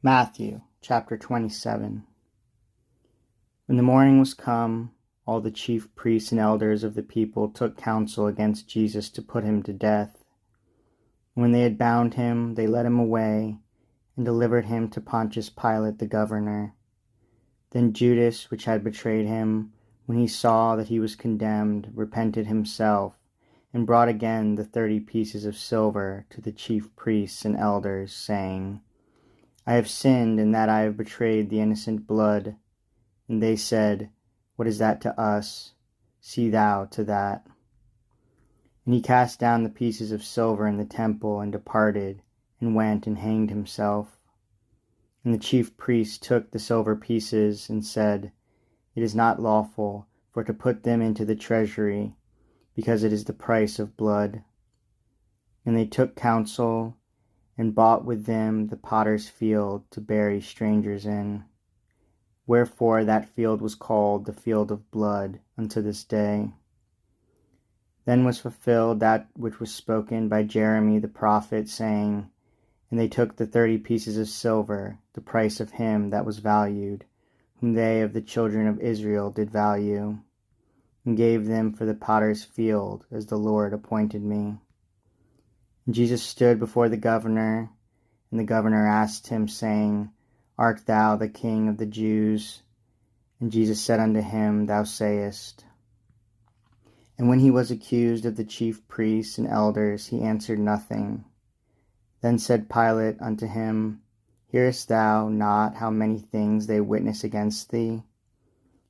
Matthew chapter 27. When the morning was come, all the chief priests and elders of the people took counsel against Jesus to put him to death. When they had bound him, they led him away and delivered him to Pontius Pilate the governor. Then Judas, which had betrayed him, when he saw that he was condemned, repented himself, and brought again the 30 pieces of silver to the chief priests and elders, saying, I have sinned in that I have betrayed the innocent blood. And they said, What is that to us? See thou to that. And he cast down the pieces of silver in the temple, and departed, and went and hanged himself. And the chief priests took the silver pieces, and said, It is not lawful for to put them into the treasury, because it is the price of blood. And they took counsel, and bought with them the potter's field to bury strangers in. Wherefore that field was called the field of blood unto this day. Then was fulfilled that which was spoken by Jeremy the prophet, saying, And they took the 30 pieces of silver, the price of him that was valued, whom they of the children of Israel did value, and gave them for the potter's field, as the Lord appointed me. And Jesus stood before the governor, and the governor asked him, saying, Art thou the King of the Jews? And Jesus said unto him, Thou sayest. And when he was accused of the chief priests and elders, he answered nothing. Then said Pilate unto him, Hearest thou not how many things they witness against thee?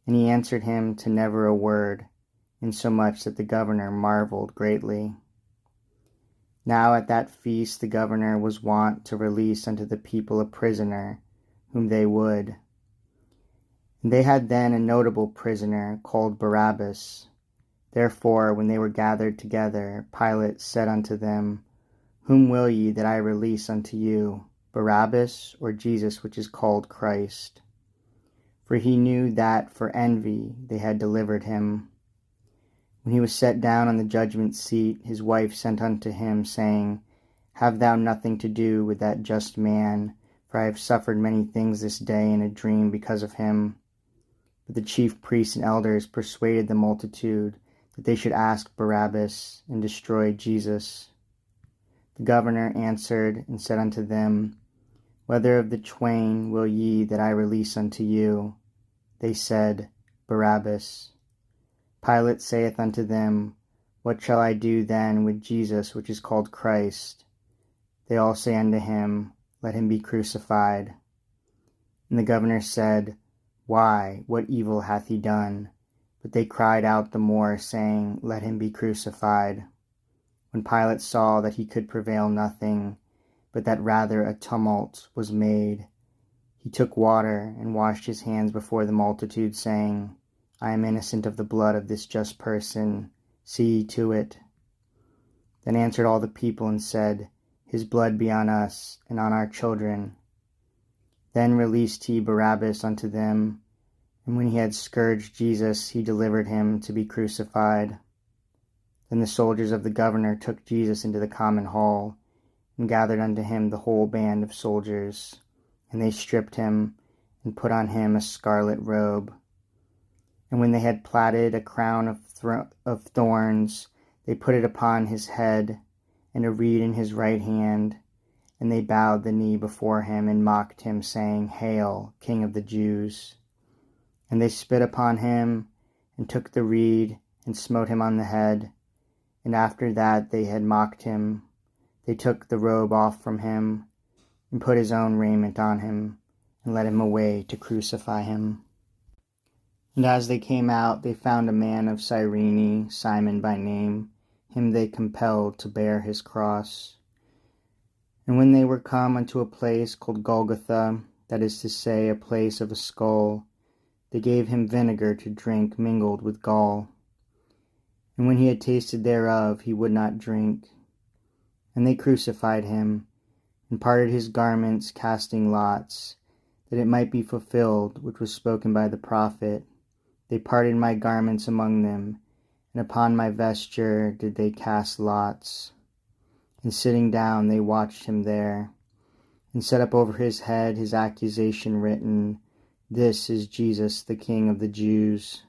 And he answered him to never a word, insomuch that the governor marveled greatly. Now at that feast the governor was wont to release unto the people a prisoner, whom they would. And they had then a notable prisoner, called Barabbas. Therefore, when they were gathered together, Pilate said unto them, Whom will ye that I release unto you, Barabbas, or Jesus, which is called Christ? For he knew that for envy they had delivered him. When he was set down on the judgment seat, his wife sent unto him, saying, Have thou nothing to do with that just man, for I have suffered many things this day in a dream because of him. But the chief priests and elders persuaded the multitude that they should ask Barabbas, and destroy Jesus. The governor answered and said unto them, Whether of the twain will ye that I release unto you? They said, Barabbas. Pilate saith unto them, What shall I do then with Jesus, which is called Christ? They all say unto him, Let him be crucified. And the governor said, Why, what evil hath he done? But they cried out the more, saying, Let him be crucified. When Pilate saw that he could prevail nothing, but that rather a tumult was made, he took water, and washed his hands before the multitude, saying, I am innocent of the blood of this just person, see ye to it. Then answered all the people, and said, His blood be on us, and on our children. Then released he Barabbas unto them, and when he had scourged Jesus, he delivered him to be crucified. Then the soldiers of the governor took Jesus into the common hall, and gathered unto him the whole band of soldiers, and they stripped him, and put on him a scarlet robe. And when they had platted a crown of thorns, they put it upon his head, and a reed in his right hand, and they bowed the knee before him, and mocked him, saying, Hail, King of the Jews! And they spit upon him, and took the reed, and smote him on the head. And after that they had mocked him, they took the robe off from him, and put his own raiment on him, and led him away to crucify him. And as they came out, they found a man of Cyrene, Simon by name. Him they compelled to bear his cross. And when they were come unto a place called Golgotha, that is to say, a place of a skull, they gave him vinegar to drink mingled with gall. And when he had tasted thereof, he would not drink. And they crucified him, and parted his garments, casting lots, that it might be fulfilled which was spoken by the prophet. They parted my garments among them, and upon my vesture did they cast lots. And sitting down they watched him there. and set up over his head his accusation written, "This is Jesus, the King of the Jews."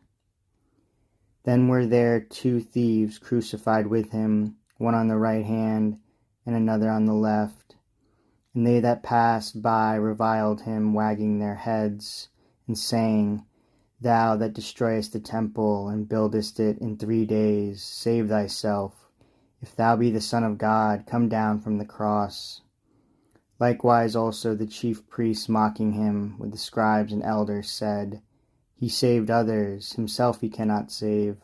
Then were there 2 thieves crucified with him, one on the right hand and another on the left. And they that passed by reviled him, wagging their heads, and saying, "Thou that destroyest the temple, and buildest it in 3 days, save thyself. If thou be the Son of God, come down from the cross." Likewise also the chief priests, mocking him with the scribes and elders, said, "He saved others, himself he cannot save.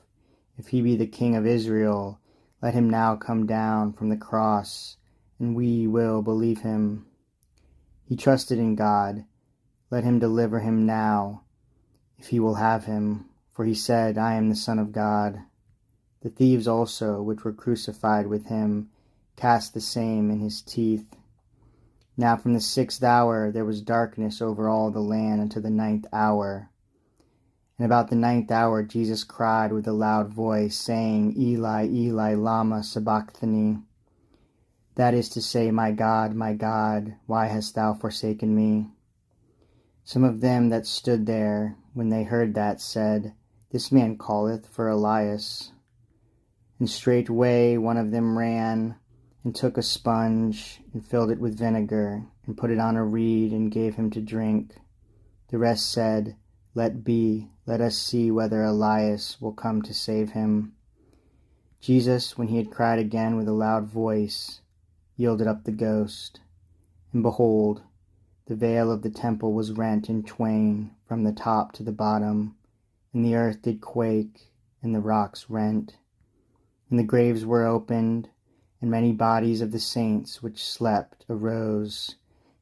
If he be the King of Israel, let him now come down from the cross, and we will believe him. He trusted in God. Let him deliver him now, if he will have him. For he said, I am the Son of God." The thieves also, which were crucified with him, cast the same in his teeth. Now from the 6th hour there was darkness over all the land unto the 9th hour. And about the 9th hour Jesus cried with a loud voice, saying, "Eli, Eli, lama sabachthani?" That is to say, my God, why hast thou forsaken me?" Some of them that stood there, when they heard that, said, "This man calleth for Elias." And straightway one of them ran, and took a sponge, and filled it with vinegar, and put it on a reed, and gave him to drink. The rest said, "Let be, let us see whether Elias will come to save him." Jesus, when he had cried again with a loud voice, yielded up the ghost. And behold, the veil of the temple was rent in twain from the top to the bottom, and the earth did quake, and the rocks rent. And the graves were opened, and many bodies of the saints which slept arose,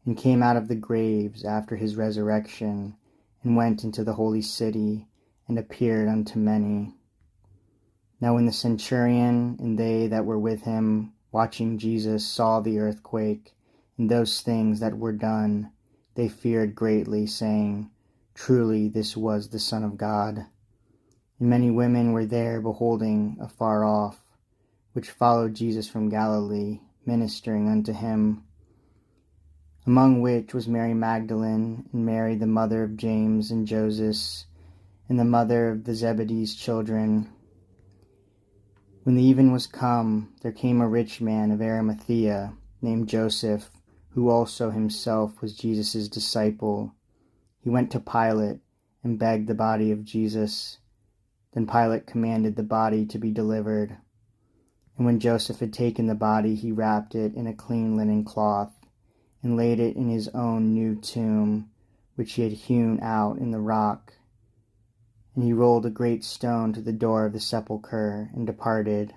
and came out of the graves after his resurrection, and went into the holy city, and appeared unto many. Now when the centurion and they that were with him, watching Jesus, saw the earthquake, and those things that were done, they feared greatly, saying, "Truly this was the Son of God." And many women were there beholding afar off, which followed Jesus from Galilee, ministering unto him. Among which was Mary Magdalene, and Mary the mother of James and Joses, and the mother of the Zebedee's children. When the even was come, there came a rich man of Arimathea, named Joseph, who also himself was Jesus' disciple. He went to Pilate, and begged the body of Jesus. Then Pilate commanded the body to be delivered. And when Joseph had taken the body, he wrapped it in a clean linen cloth, and laid it in his own new tomb, which he had hewn out in the rock. And he rolled a great stone to the door of the sepulchre, and departed.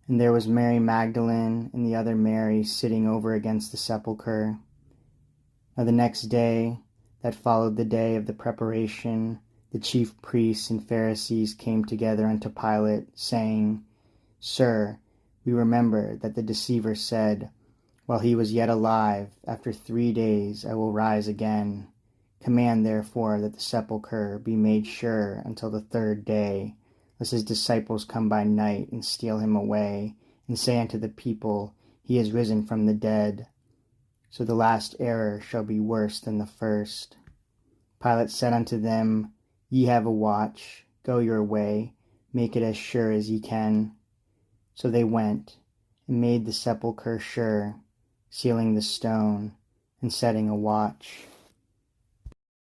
And there was Mary Magdalene and the other Mary sitting over against the sepulchre. Now the next day, that followed the day of the preparation, the chief priests and Pharisees came together unto Pilate, saying, "Sir, we remember that the deceiver said, while he was yet alive, after 3 days I will rise again. Command therefore that the sepulchre be made sure until the 3rd day, lest his disciples come by night and steal him away, and say unto the people, He is risen from the dead. So the last error shall be worse than the first." Pilate said unto them, "Ye have a watch, go your way, make it as sure as ye can." So they went, and made the sepulchre sure, sealing the stone, and setting a watch.